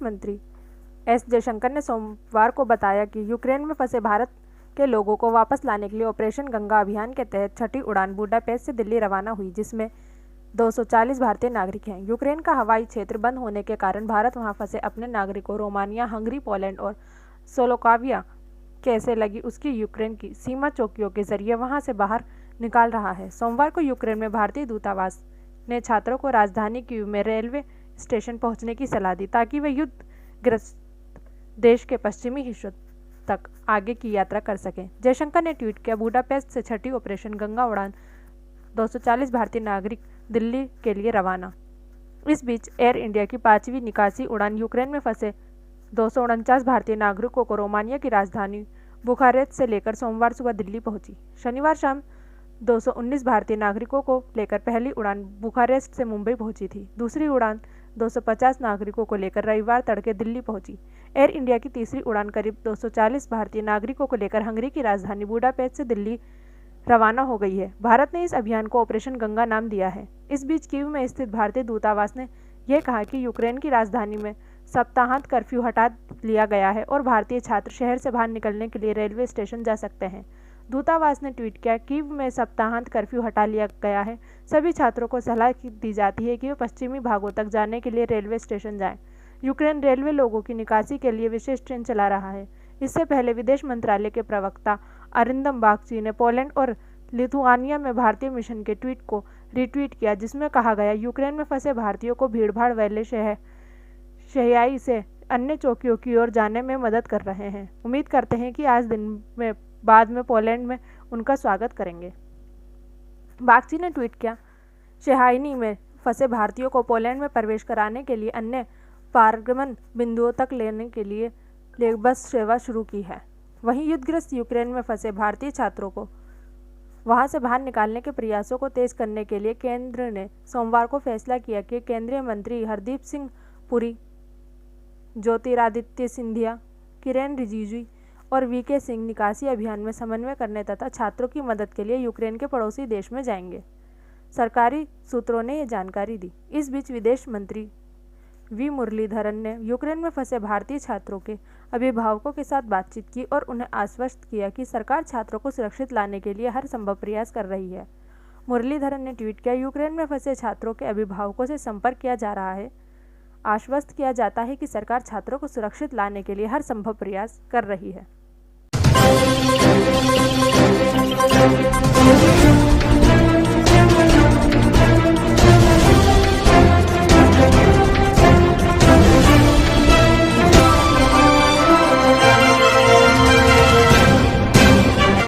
मंत्री एस जयशंकर ने सोमवार को बताया कि यूक्रेन में फंसे भारत के लोगों को वापस लाने के लिए ऑपरेशन गंगा अभियान के तहत छठी उड़ान बुडापेस्ट से दिल्ली रवाना हुई, जिसमें 240 भारतीय नागरिक हैं। यूक्रेन का हवाई क्षेत्र बंद होने के कारण भारत वहां फंसे अपने नागरिकों रोमानिया, हंगरी, पोलैंड और स्लोवाकिया कैसे लगी उसकी यूक्रेन की सीमा चौकियों के जरिए वहां से बाहर निकाल रहा है। सोमवार को यूक्रेन में भारतीय दूतावास ने छात्रों को राजधानी कीव में रेलवे स्टेशन पहुंचने की सलाह दी ताकि वे युद्धग्रस्त देश के पश्चिमी हिस्सों तक आगे की यात्रा कर सकें। जयशंकर ने ट्वीट किया, बुडापेस्ट से छठी ऑपरेशन गंगा उड़ान 240 भारतीय नागरिक दिल्ली के लिए रवाना। इस बीच एयर इंडिया की 5वीं निकासी उड़ान यूक्रेन में फंसे 249 भारतीय नागरिकों को रोमानिया की राजधानी बुखारेस्ट से लेकर सोमवार सुबह दिल्ली पहुंची। शनिवार शाम 219 भारतीय नागरिकों को लेकर पहली उड़ान बुखारेस्ट से मुंबई पहुंची थी। दूसरी उड़ान 250 नागरिकों को लेकर रविवार तड़के दिल्ली पहुंची। एयर इंडिया की तीसरी उड़ान करीब 240 भारतीय नागरिकों को लेकर हंगरी की राजधानी बुडापेस्ट से दिल्ली रवाना हो गई है। भारत ने इस अभियान को ऑपरेशन गंगा नाम दिया है। इस बीच कीव में स्थित भारतीय दूतावास ने यह कहा कि यूक्रेन की राजधानी में सप्ताहांत कर्फ्यू हटा लिया गया है और भारतीय छात्र शहर से बाहर निकलने के लिए रेलवे स्टेशन जा सकते हैं। दूतावास ने ट्वीट किया, कीव में सप्ताहांत कर्फ्यू हटा लिया गया है। सभी छात्रों को सलाह दी जाती है कि वे पश्चिमी भागों तक जाने के लिए रेलवे स्टेशन जाएं। यूक्रेन रेलवे लोगों की निकासी के लिए विशेष ट्रेन चला रहा है। इससे पहले विदेश मंत्रालय के प्रवक्ता अरिंदम बागची ने पोलैंड और लिथुआनिया में भारतीय मिशन के ट्वीट को रिट्वीट किया, जिसमें कहा गया, यूक्रेन में फंसे भारतीयों को भीड़भाड़ वाले शहयाई से अन्य चौकियों की ओर जाने में मदद कर रहे हैं। उम्मीद करते हैं कि आज दिन में बाद में पोलैंड में उनका स्वागत करेंगे। बागची ने ट्वीट किया, शहाइनी में फंसे भारतीयों को पोलैंड में प्रवेश कराने के लिए अन्य पारगमन बिंदुओं तक लेने के लिए बस सेवा शुरू की है। वहीं युद्धग्रस्त यूक्रेन में फंसे भारतीय छात्रों को वहां से बाहर निकालने के प्रयासों को तेज करने के लिए केंद्र ने सोमवार को फैसला किया कि केंद्रीय मंत्री हरदीप सिंह पुरी, ज्योतिरादित्य सिंधिया, किरेन रिजिजू और वीके सिंह निकासी अभियान में समन्वय करने तथा छात्रों की मदद के लिए यूक्रेन के पड़ोसी देश में जाएंगे। सरकारी सूत्रों ने यह जानकारी दी। इस बीच विदेश मंत्री वी मुरलीधरन ने यूक्रेन में फंसे भारतीय छात्रों के अभिभावकों के साथ बातचीत की और उन्हें आश्वस्त किया कि सरकार छात्रों को सुरक्षित लाने के लिए हर संभव प्रयास कर रही है। मुरलीधरन ने ट्वीट किया, यूक्रेन में फंसे छात्रों के अभिभावकों से संपर्क किया जा रहा है। आश्वस्त किया जाता है कि सरकार छात्रों को सुरक्षित लाने के लिए हर संभव प्रयास कर रही है।